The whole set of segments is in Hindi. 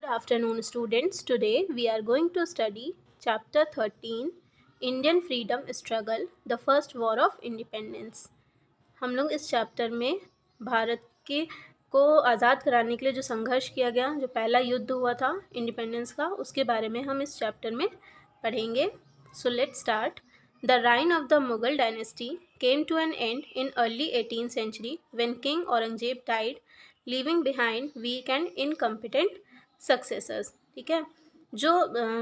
Afternoon, students. Today we are going to study chapter 13 Indian Freedom Struggle, the First War of Independence. हम लोग इस चैप्टर में भारत के को आज़ाद कराने के लिए जो संघर्ष किया गया, जो पहला युद्ध हुआ था इंडिपेंडेंस का, उसके बारे में हम इस चैप्टर में पढ़ेंगे. So let's start. The reign of the Mughal dynasty came to an end in early 18th century when King Aurangzeb died, leaving behind weak and incompetent successors. ठीक है, जो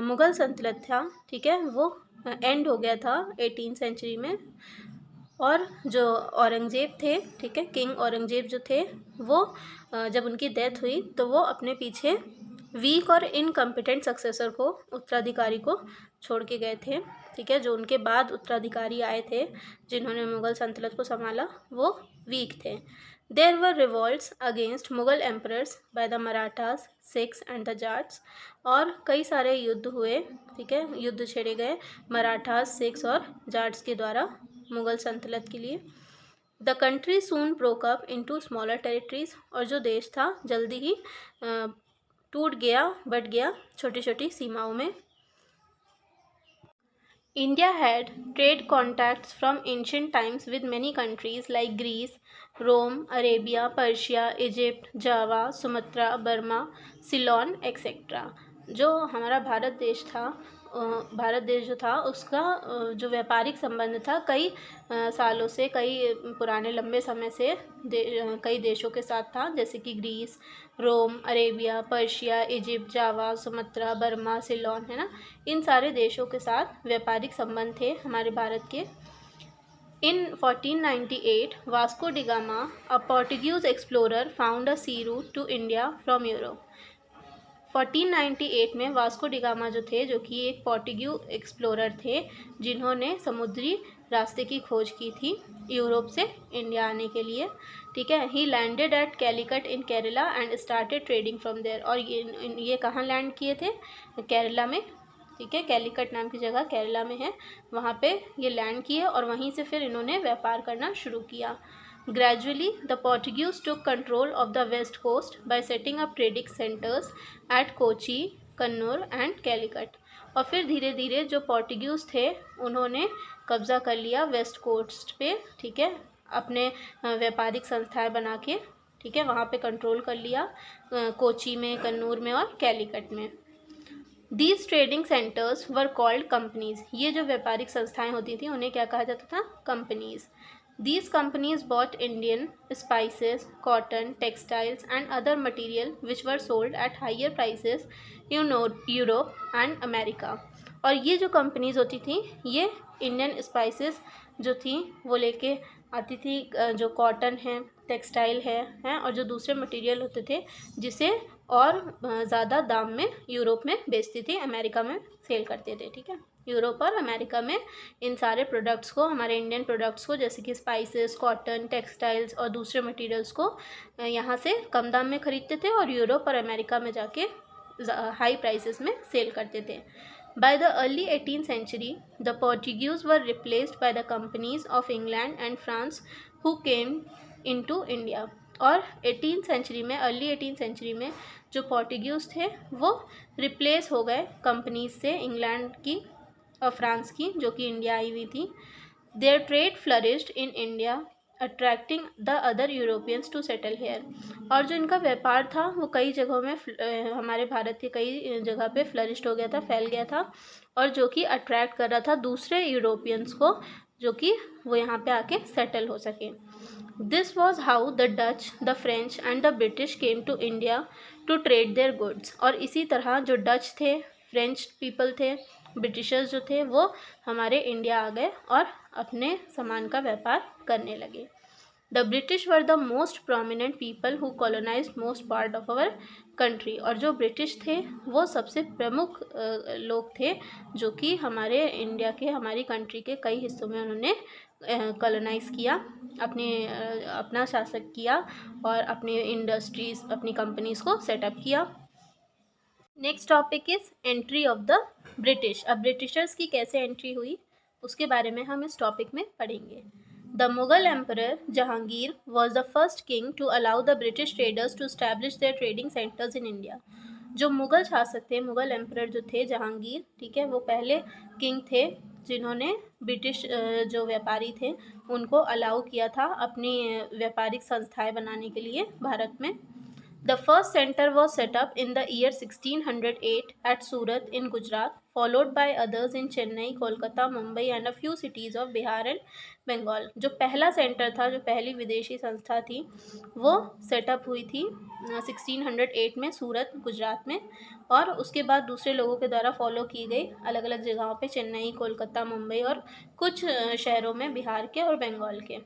मुग़ल सल्तनत था, ठीक है, वो एंड हो गया था 18th सेंचुरी में. और जो औरंगज़ेब थे, ठीक है, किंग औरंगज़ेब जो थे, वो जब उनकी डेथ हुई तो वो अपने पीछे वीक और इनकम्पिटेंट सक्सेसर को, उत्तराधिकारी को छोड़ के गए थे. ठीक है, जो उनके बाद उत्तराधिकारी आए थे जिन्होंने मुग़ल सल्तनत को संभाला, वो वीक थे. There were revolts against Mughal emperors by the Marathas, Sikhs and the Jats. और कई सारे युद्ध हुए. ठीक है, युद्ध छेड़े गए मराठास, सिख्स और जाट्स के द्वारा मुग़ल सल्तनत के लिए. The country soon broke up into smaller territories. और जो देश था जल्दी ही टूट गया, बट गया छोटी छोटी सीमाओं में. India had trade contacts from ancient times with many countries like Greece, Rome, Arabia, Persia, Egypt, Java, Sumatra, Burma, Ceylon, etc. जो हमारा भारत देश था, भारत देश जो था उसका जो व्यापारिक संबंध था कई सालों से, कई पुराने लंबे समय से कई देशों के साथ था, जैसे कि ग्रीस, रोम, अरेबिया, पर्शिया, इजिप्ट, जावा, सुमत्रा, बर्मा, सिलोन, है ना. इन सारे देशों के साथ व्यापारिक संबंध थे हमारे भारत के. In 1498, Vasco da Gama, a Portuguese explorer, found a sea route to India from Europe. 1498 में वास्को डी गामा जो थे, जो कि एक पोर्टुगीज एक्सप्लोरर थे, जिन्होंने समुद्री रास्ते की खोज की थी यूरोप से इंडिया आने के लिए. ठीक है, he landed at Calicut in Kerala and started trading from there. और ये कहाँ लैंड किए थे? केरला में. ठीक है, कैलिकट नाम की जगह केरला में है, वहाँ पे ये लैंड किए और वहीं से फिर इन्होंने व्यापार करना शुरू किया. Gradually, the Portuguese took control of the west coast by setting up trading centers at Kochi, Kannur and Calicut. और फिर धीरे धीरे जो पोर्टुगीज़ थे उन्होंने कब्ज़ा कर लिया वेस्ट कोस्ट पे. ठीक है, अपने व्यापारिक संस्थाएं बना के, ठीक है, वहाँ पे कंट्रोल कर लिया, कोची में, कन्नूर में और कैलिकट में. These trading centers were called companies. ये जो व्यापारिक संस्थाएं होती थी उन्हें क्या कहा जाता था? Companies. These companies bought Indian spices, cotton, textiles and other material which were sold at higher prices in Europe and America. और ये जो कंपनीज होती थी, ये इंडियन स्पाइसेस जो थी वो लेके आती थी, जो कॉटन है, टेक्सटाइल है और जो दूसरे मटेरियल होते थे, जिसे और ज़्यादा दाम में यूरोप में बेचती थी, अमेरिका में सेल करते थे. ठीक है, यूरोप और अमेरिका में इन सारे प्रोडक्ट्स को, हमारे इंडियन प्रोडक्ट्स को, जैसे कि स्पाइसेस, कॉटन, टेक्सटाइल्स और दूसरे मटेरियल्स को यहाँ से कम दाम में ख़रीदते थे और यूरोप और अमेरिका में जाके हाई प्राइसेस में सेल करते थे. By the early 18th century, the Portuguese were replaced by the companies of England and France who came into India. और 18th सेंचुरी में, अर्ली 18th सेंचुरी में जो पोर्टुगीज़ थे वो रिप्लेस हो गए कंपनीज से, इंग्लैंड की और फ्रांस की, जो कि इंडिया आई हुई थी. Their trade flourished in India, attracting the other Europeans to settle here. और जो इनका व्यापार था वो कई जगहों में, हमारे भारत के कई जगह पे फ्लरिश्ड हो गया था, फैल गया था, और जो कि अट्रैक्ट कर रहा था दूसरे यूरोपियंस को, जो कि वो यहाँ पे आके सेटल हो सके. This was how the Dutch, the French and the British came to India to trade their goods. और इसी तरह जो डच थे, फ्रेंच पीपल थे, ब्रिटिशर्स जो थे, वो हमारे इंडिया आ गए और अपने सामान का व्यापार करने लगे. The British were the most prominent people who colonize most part of our country. और जो ब्रिटिश थे वो सबसे प्रमुख लोग थे जो कि हमारे इंडिया के, हमारी कंट्री के कई हिस्सों में उन्होंने कॉलोनाइज़ किया, अपना शासक किया और अपने इंडस्ट्रीज़, अपनी कंपनीज़ को सेटअप किया. Next topic is entry of the British. अब ब्रिटिशर्स की कैसे एंट्री हुई उसके बारे में हम इस टॉपिक में पढ़ेंगे. The Mughal emperor Jahangir was the first king to allow the British traders to establish their trading centres in India. जो मुग़ल शासक थे, मुग़ल एम्परर जो थे जहांगीर, ठीक है, वो पहले किंग थे जिन्होंने ब्रिटिश जो व्यापारी थे उनको अलाउ किया था अपनी व्यापारिक संस्थाएं बनाने के लिए भारत में। The first center was set up in the year 1608 at Surat in Gujarat, followed by others in Chennai, Kolkata, Mumbai and a few cities of Bihar and Bengal. जो पहला सेंटर था, जो पहली विदेशी संस्था थी, वो सेटअप हुई थी 1608 में सूरत गुजरात में, और उसके बाद दूसरे लोगों के द्वारा फॉलो की गई अलग अलग जगहों पे, चेन्नई, कोलकाता, मुंबई और कुछ शहरों में बिहार के और बंगाल के।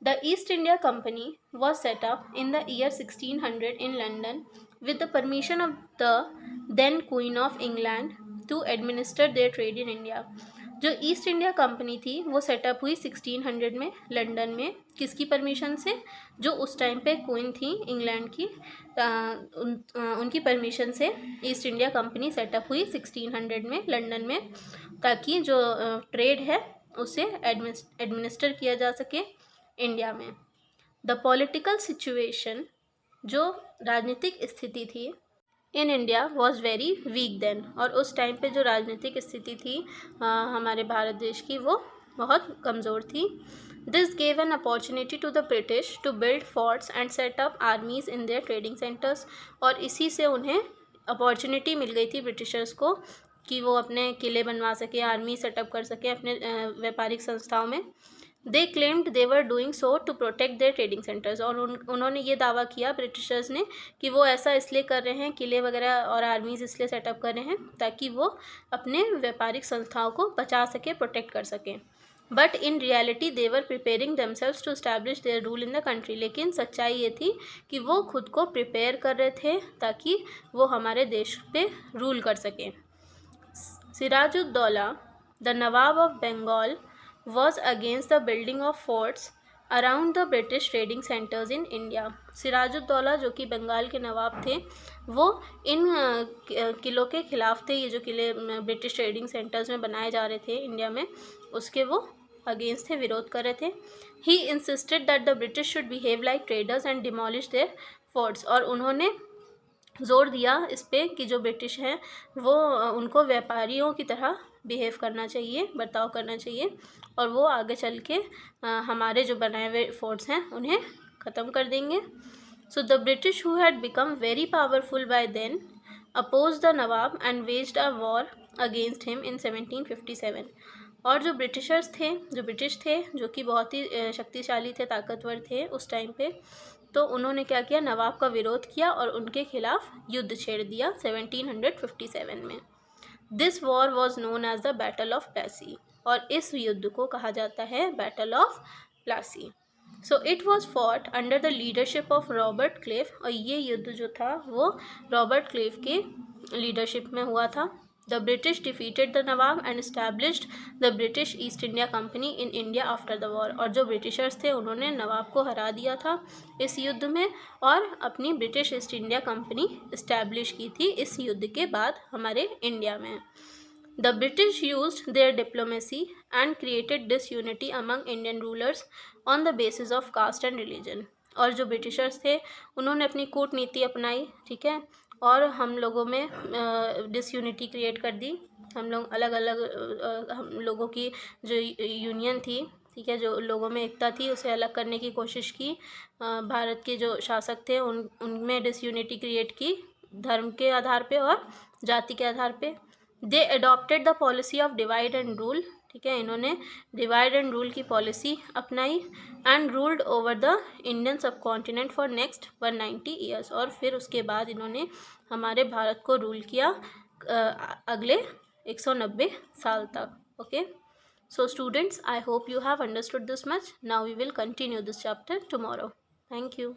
The East India Company was set up in the year 1600 in London with the permission of the then Queen of England to administer their trade in India. जो ईस्ट इंडिया कंपनी थी वो सेटअप हुई 1600 में लंदन में, किसकी परमिशन से? जो उस टाइम पे क्वीन थी इंग्लैंड की, उनकी परमिशन से ईस्ट इंडिया कंपनी सेटअप हुई 1600 में लंदन में, ताकि जो ट्रेड है उसे एडमिनिस्टर किया जा सके इंडिया में। द पॉलिटिकल सिचुएशन, जो राजनीतिक स्थिति थी in India was very weak then, और उस टाइम पे जो राजनीतिक स्थिति थी हमारे भारत देश की वो बहुत कमज़ोर थी। This gave an opportunity to the British to build forts and set up armies in their trading centres, और इसी से उन्हें अपॉर्चुनिटी मिल गई थी ब्रिटिशर्स को कि वो अपने किले बनवा सके, आर्मी सेटअप कर सके अपने व्यापारिक संस्थाओं में। They claimed they were doing so to protect their trading centres, और उन्होंने ये दावा किया ब्रिटिशर्स ने कि वो ऐसा इसलिए कर रहे हैं, किले वगैरह और आर्मीज़ इसलिए सेटअप कर रहे हैं ताकि वो अपने व्यापारिक संस्थाओं को बचा सके, प्रोटेक्ट कर सकें। But in reality they were preparing themselves to establish their rule in the country, लेकिन सच्चाई ये थी कि वो खुद को प्रिपेयर कर रहे थे ताकि वो हमारे देश पे रूल कर सकें। Sirajuddaula the nawab of Bengal was against the building of forts around the British trading centers in India. Sirajuddaula जो कि बंगाल के नवाब थे, वो इन किलों के खिलाफ थे, ये जो किले ब्रिटिश ट्रेडिंग सेंटर्स में बनाए जा रहे थे इंडिया में, उसके वो अगेंस्ट थे, विरोध कर रहे थे। He insisted that the British should behave like traders and demolish their forts, और उन्होंने जोर दिया इस पे कि जो ब्रिटिश हैं वो उनको व्यापारियों की तरह बिहेव करना चाहिए, बर्ताव करना चाहिए, और वो आगे चल के हमारे जो बनाए हुए फोर्ट्स हैं उन्हें ख़त्म कर देंगे। So the British who had become very powerful by then oppose the Nawab and waged a war against him in 1757, और जो ब्रिटिशर्स थे, जो ब्रिटिश थे, जो कि बहुत ही शक्तिशाली थे, ताकतवर थे उस टाइम पे, तो उन्होंने क्या किया, नवाब का विरोध किया और उनके खिलाफ युद्ध छेड़ दिया 1757 में। This war was known as the battle of Plassey, और इस युद्ध को कहा जाता है battle of Plassey. So it was fought under the leadership of Robert Clive, और ये युद्ध जो था वो रॉबर्ट क्लेव के लीडरशिप में हुआ था। The British defeated the Nawab and established the British East India company in India after the war, और जो ब्रिटिशर्स थे उन्होंने नवाब को हरा दिया था इस युद्ध में और अपनी British East India company establish की थी इस युद्ध के बाद हमारे इंडिया में। The British used their diplomacy and created disunity among Indian rulers on the basis of caste and religion, और जो ब्रिटिशर्स थे उन्होंने अपनी कूटनीति अपनाई, ठीक है, और हम लोगों में डिसयूनिटी क्रिएट कर दी। हम लोग अलग अलग हम लोगों की जो यूनियन थी, ठीक है, जो लोगों में एकता थी, उसे अलग करने की कोशिश की। भारत के जो शासक थे उनमें डिसयूनिटी क्रिएट की धर्म के आधार पे और जाति के आधार पे। They adopted the policy of divide and rule, ठीक है, इन्होंने डिवाइड एंड रूल की पॉलिसी अपनाई and ruled over the Indian subcontinent for next 190 years, और फिर उसके बाद इन्होंने हमारे भारत को रूल किया अगले 190 साल तक। Okay, so students, I hope you have understood this much. Now we will continue this chapter tomorrow. Thank you.